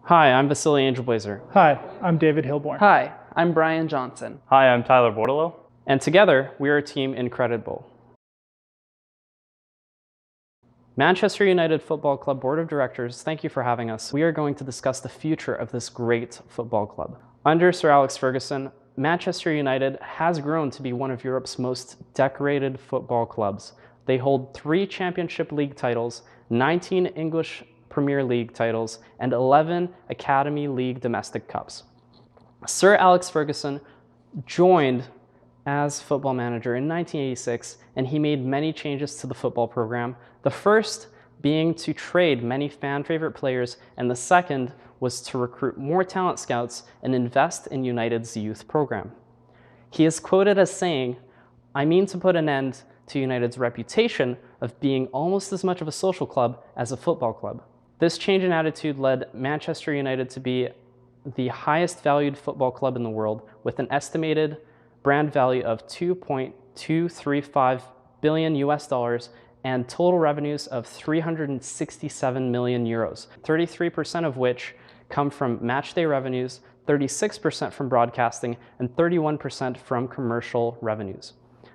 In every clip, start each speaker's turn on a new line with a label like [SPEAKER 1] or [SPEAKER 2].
[SPEAKER 1] Hi, I'm Vassili Angelblazer.
[SPEAKER 2] Hi, I'm David Hilborn.
[SPEAKER 3] Hi, I'm Bryan Johnson.
[SPEAKER 4] Hi, I'm Bordeleau.
[SPEAKER 1] And together, we are a team IN-CREDIT-BLE. Manchester United Football Club Board of Directors, thank you for having us. We are going to discuss the future of this great football club. Under Sir Alex Ferguson, Manchester United has grown to be one of Europe's most decorated football clubs. They hold 3 Championship League titles, 19 English Premier League titles, and 11 Academy League domestic cups. Sir Alex Ferguson joined as football manager in 1986, and he made many changes to the football program. The first being to trade many fan-favorite players, and the second was to recruit more talent scouts and invest in United's youth program. He is quoted as saying, "I mean to put an end to United's reputation of being almost as much of a social club as a football club." This change in attitude led Manchester United to be the highest valued football club in the world, with an estimated brand value of $2.235 billion US and total revenues of 367 million euros, 33% of which come from matchday revenues, 36% from broadcasting, and 31% from commercial revenues.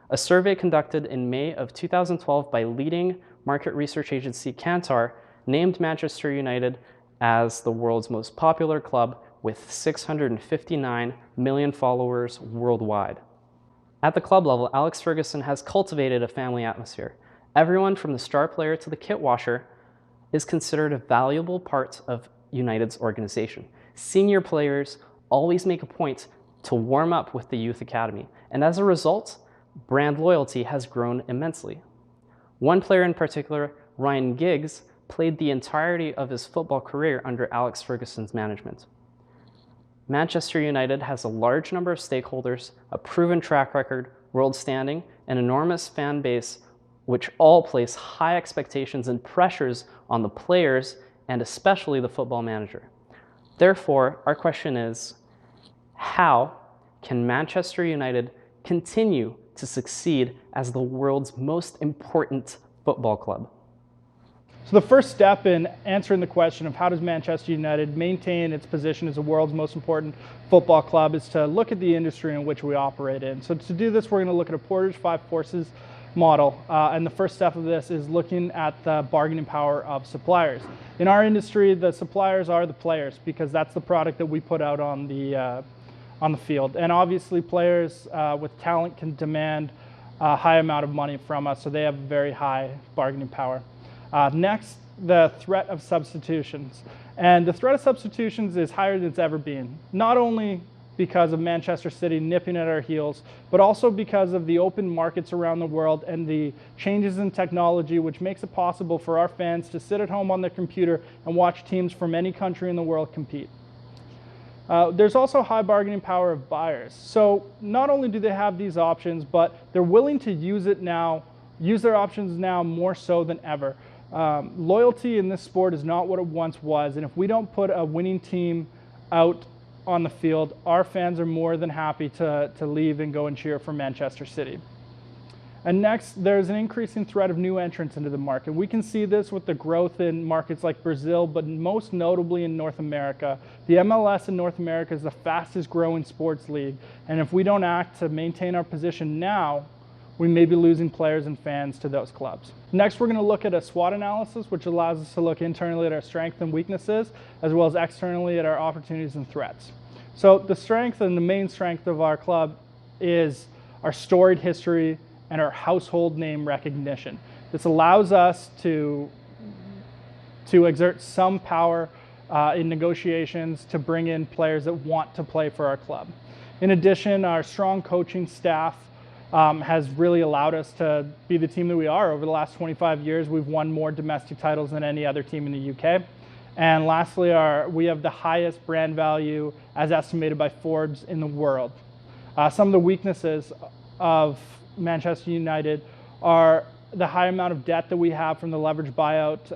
[SPEAKER 1] A survey conducted in May of 2012 by leading market research agency Kantar named Manchester United as the world's most popular club with 659 million followers worldwide. At the club level, Alex Ferguson has cultivated a family atmosphere. Everyone from the star player to the kit washer is considered a valuable part of United's organization. Senior players always make a point to warm up with the youth academy, and as a result, brand loyalty has grown immensely. One player in particular, Ryan Giggs, played the entirety of his football career under Alex Ferguson's management. Manchester United has a large number of stakeholders, a proven track record, world standing, an enormous fan base, which all place high expectations and pressures on the players and especially the football manager. Therefore, our question is, how can Manchester United continue to succeed as the world's most important football club?
[SPEAKER 2] So the first step in answering the question of how does Manchester United maintain its position as the world's most important football club is to look at the industry in which we operate in. So to do this, we're going to look at a Porter's 5 Forces model. And the first step of this is looking at the bargaining power of suppliers. In our industry, the suppliers are the players because that's the product that we put out on the field. And obviously players with talent can demand a high amount of money from us, so they have very high bargaining power. Next, the threat of substitutions. And the threat of substitutions is higher than it's ever been, not only because of Manchester City nipping at our heels, but also because of the open markets around the world and the changes in technology, which makes it possible for our fans to sit at home on their computer and watch teams from any country in the world compete. There's also high bargaining power of buyers. So not only do they have these options, but they're willing to use their options now more so than ever. Loyalty in this sport is not what it once was, and if we don't put a winning team out on the field, our fans are more than happy to leave and go and cheer for Manchester City. And next, there's an increasing threat of new entrants into the market. We can see this with the growth in markets like Brazil, but most notably in North America. The MLS in North America is the fastest growing sports league, and if we don't act to maintain our position now, we may be losing players and fans to those clubs. Next, we're going to look at a SWOT analysis, which allows us to look internally at our strengths and weaknesses, as well as externally at our opportunities and threats. So the strength and the main strength of our club is our storied history and our household name recognition. This allows us to exert some power in negotiations to bring in players that want to play for our club. In addition, our strong coaching staff has really allowed us to be the team that we are. Over the last 25 years, we've won more domestic titles than any other team in the UK. And lastly, we have the highest brand value as estimated by Forbes in the world. Some of the weaknesses of Manchester United are the high amount of debt that we have from the leverage buyout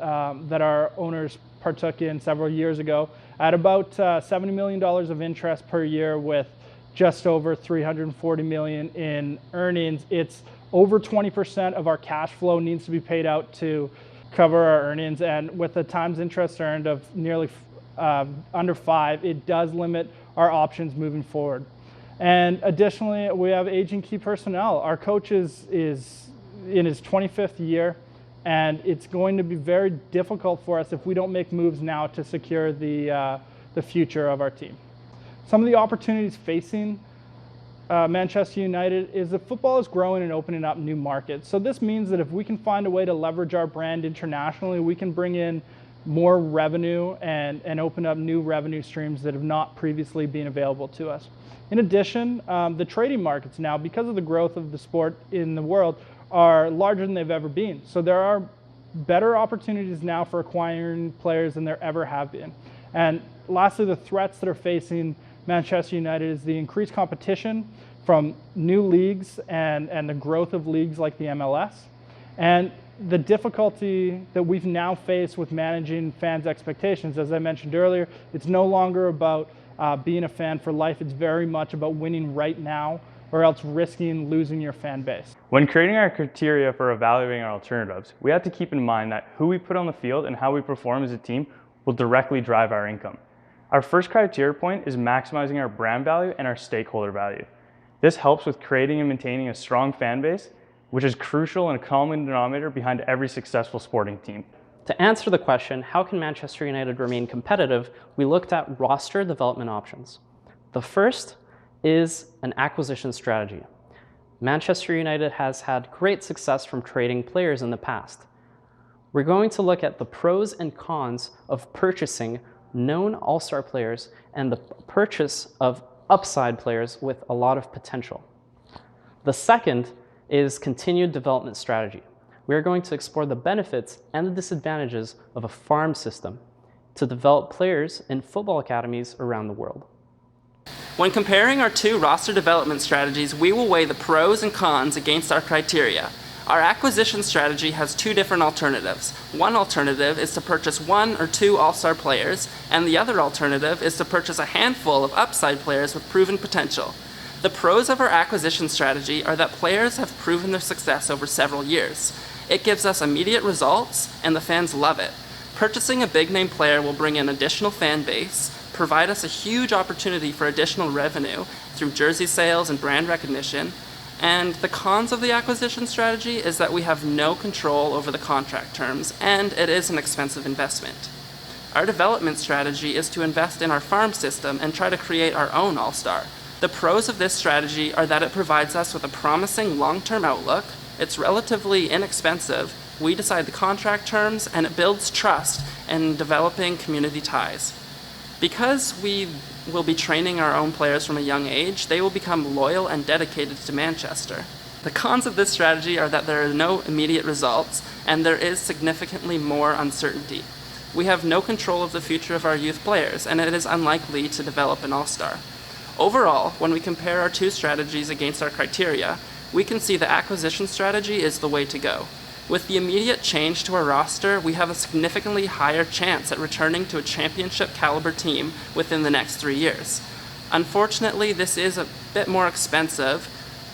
[SPEAKER 2] that our owners partook in several years ago at about $70 million of interest per year with just over $340 million in earnings. It's over 20% of our cash flow needs to be paid out to cover our earnings, and with the times interest earned of nearly under 5, it does limit our options moving forward. And additionally, we have aging key personnel. Our coach is in his 25th year, and it's going to be very difficult for us if we don't make moves now to secure the future of our team. Some of the opportunities facing Manchester United is that football is growing and opening up new markets. So this means that if we can find a way to leverage our brand internationally, we can bring in more revenue and open up new revenue streams that have not previously been available to us. In addition, the trading markets now, because of the growth of the sport in the world, are larger than they've ever been. So there are better opportunities now for acquiring players than there ever have been. And lastly, the threats that are facing Manchester United is the increased competition from new leagues and the growth of leagues like the MLS, and the difficulty that we've now faced with managing fans' expectations. As I mentioned earlier, it's no longer about being a fan for life. It's very much about winning right now, or else risking losing your fan base.
[SPEAKER 4] When creating our criteria for evaluating our alternatives, we have to keep in mind that who we put on the field and how we perform as a team will directly drive our income. Our first criteria point is maximizing our brand value and our stakeholder value. This helps with creating and maintaining a strong fan base, which is crucial and a common denominator behind every successful sporting team.
[SPEAKER 1] To answer the question, how can Manchester United remain competitive, we looked at roster development options. The first is an acquisition strategy. Manchester United has had great success from trading players in the past. We're going to look at the pros and cons of purchasing known all-star players and the purchase of upside players with a lot of potential. The second is continued development strategy. We are going to explore the benefits and the disadvantages of a farm system to develop players in football academies around the world.
[SPEAKER 3] When comparing our two roster development strategies, we will weigh the pros and cons against our criteria. Our acquisition strategy has two different alternatives. One alternative is to purchase 1 or 2 all-star players, and the other alternative is to purchase a handful of upside players with proven potential. The pros of our acquisition strategy are that players have proven their success over several years. It gives us immediate results, and the fans love it. Purchasing a big-name player will bring in additional fan base, provide us a huge opportunity for additional revenue through jersey sales and brand recognition. And the cons of the acquisition strategy is that we have no control over the contract terms, and it is an expensive investment. Our development strategy is to invest in our farm system and try to create our own all-star. The pros of this strategy are that it provides us with a promising long-term outlook, it's relatively inexpensive, we decide the contract terms, and it builds trust in developing community ties. Because we will be training our own players from a young age, they will become loyal and dedicated to Manchester. The cons of this strategy are that there are no immediate results, and there is significantly more uncertainty. We have no control of the future of our youth players, and it is unlikely to develop an all-star. Overall, when we compare our two strategies against our criteria, we can see the acquisition strategy is the way to go. With the immediate change to our roster, we have a significantly higher chance at returning to a championship caliber team within the next 3 years. Unfortunately, this is a bit more expensive,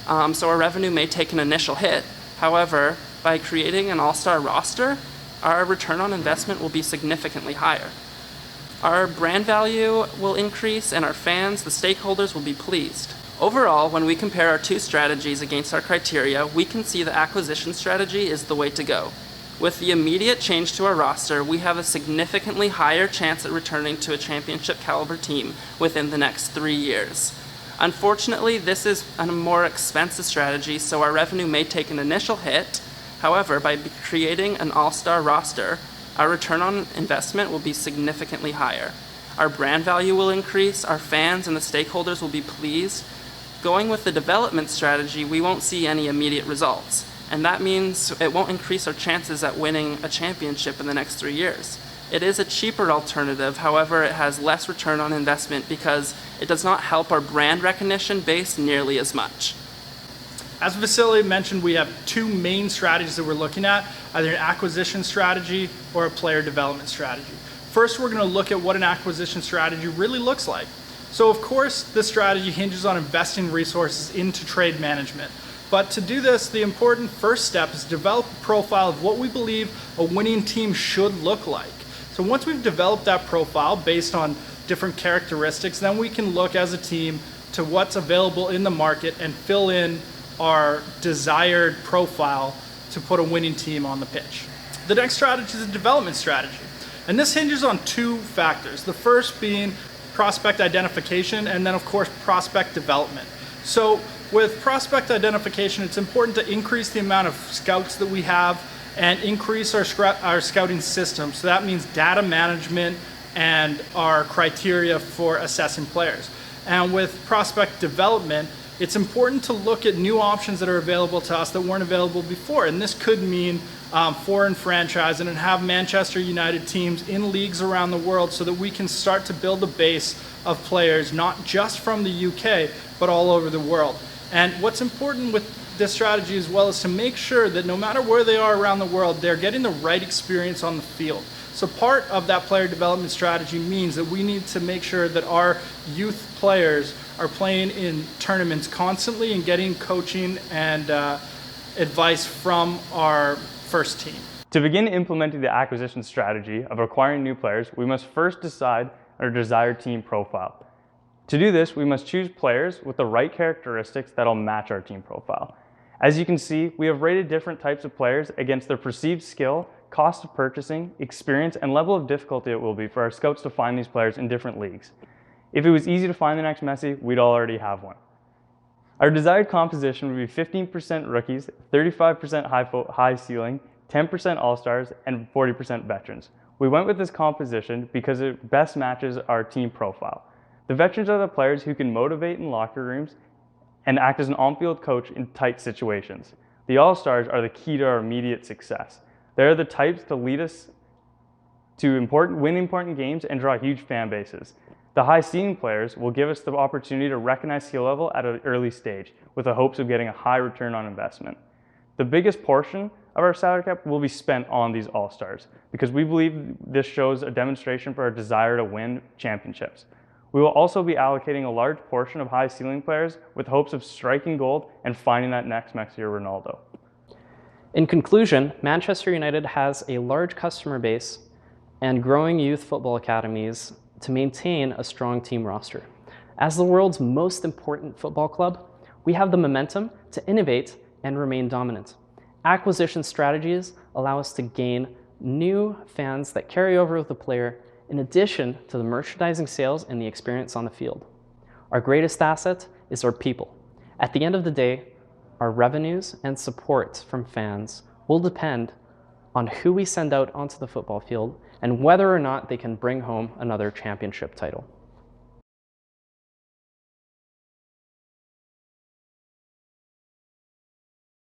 [SPEAKER 3] so our revenue may take an initial hit. However, by creating an all-star roster, our return on investment will be significantly higher. Our brand value will increase, and our fans, the stakeholders, will be pleased. Overall, when we compare our two strategies against our criteria, we can see the acquisition strategy is the way to go. With the immediate change to our roster, we have a significantly higher chance at returning to a championship caliber team within the next 3 years. Unfortunately, this is a more expensive strategy, so our revenue may take an initial hit. However, by creating an all-star roster, our return on investment will be significantly higher. Our brand value will increase, our fans and the stakeholders will be pleased. Going with the development strategy, we won't see any immediate results, and that means it won't increase our chances at winning a championship in the next 3 years. It is a cheaper alternative, however, it has less return on investment because it does not help our brand recognition base nearly as much.
[SPEAKER 2] As Vassili mentioned, we have two main strategies that we're looking at, either an acquisition strategy or a player development strategy. First, we're going to look at what an acquisition strategy really looks like. So of course, this strategy hinges on investing resources into trade management. But to do this, the important first step is to develop a profile of what we believe a winning team should look like. So once we've developed that profile based on different characteristics, then we can look as a team to what's available in the market and fill in our desired profile to put a winning team on the pitch. The next strategy is a development strategy. And this hinges on two factors. The first being prospect identification, and then of course prospect development. So with prospect identification, it's important to increase the amount of scouts that we have and increase our scouting system. So that means data management and our criteria for assessing players. And with prospect development, it's important to look at new options that are available to us that weren't available before. And this could mean foreign franchising and have Manchester United teams in leagues around the world so that we can start to build a base of players, not just from the UK, but all over the world. And what's important with this strategy as well is to make sure that no matter where they are around the world, they're getting the right experience on the field. So part of that player development strategy means that we need to make sure that our youth players are playing in tournaments constantly and getting coaching and advice from our first team.
[SPEAKER 4] To begin implementing the acquisition strategy of acquiring new players, we must first decide our desired team profile. To do this, we must choose players with the right characteristics that'll match our team profile. As you can see, we have rated different types of players against their perceived skill, cost of purchasing, experience, and level of difficulty it will be for our scouts to find these players in different leagues. If it was easy to find the next Messi, we'd already have one. Our desired composition would be 15% rookies, 35% high ceiling, 10% all-stars, and 40% veterans. We went with this composition because it best matches our team profile. The veterans are the players who can motivate in locker rooms and act as an on-field coach in tight situations. The all-stars are the key to our immediate success. They're the types to lead us to win important games and draw huge fan bases. The high-ceiling players will give us the opportunity to recognize skill level at an early stage with the hopes of getting a high return on investment. The biggest portion of our salary cap will be spent on these all-stars because we believe this shows a demonstration for our desire to win championships. We will also be allocating a large portion of high-ceiling players with hopes of striking gold and finding that next Messi or Ronaldo.
[SPEAKER 1] In conclusion, Manchester United has a large customer base and growing youth football academies to maintain a strong team roster. As the world's most important football club, we have the momentum to innovate and remain dominant. Acquisition strategies allow us to gain new fans that carry over with the player in addition to the merchandising sales and the experience on the field. Our greatest asset is our people. At the end of the day, our revenues and support from fans will depend on who we send out onto the football field and whether or not they can bring home another championship title.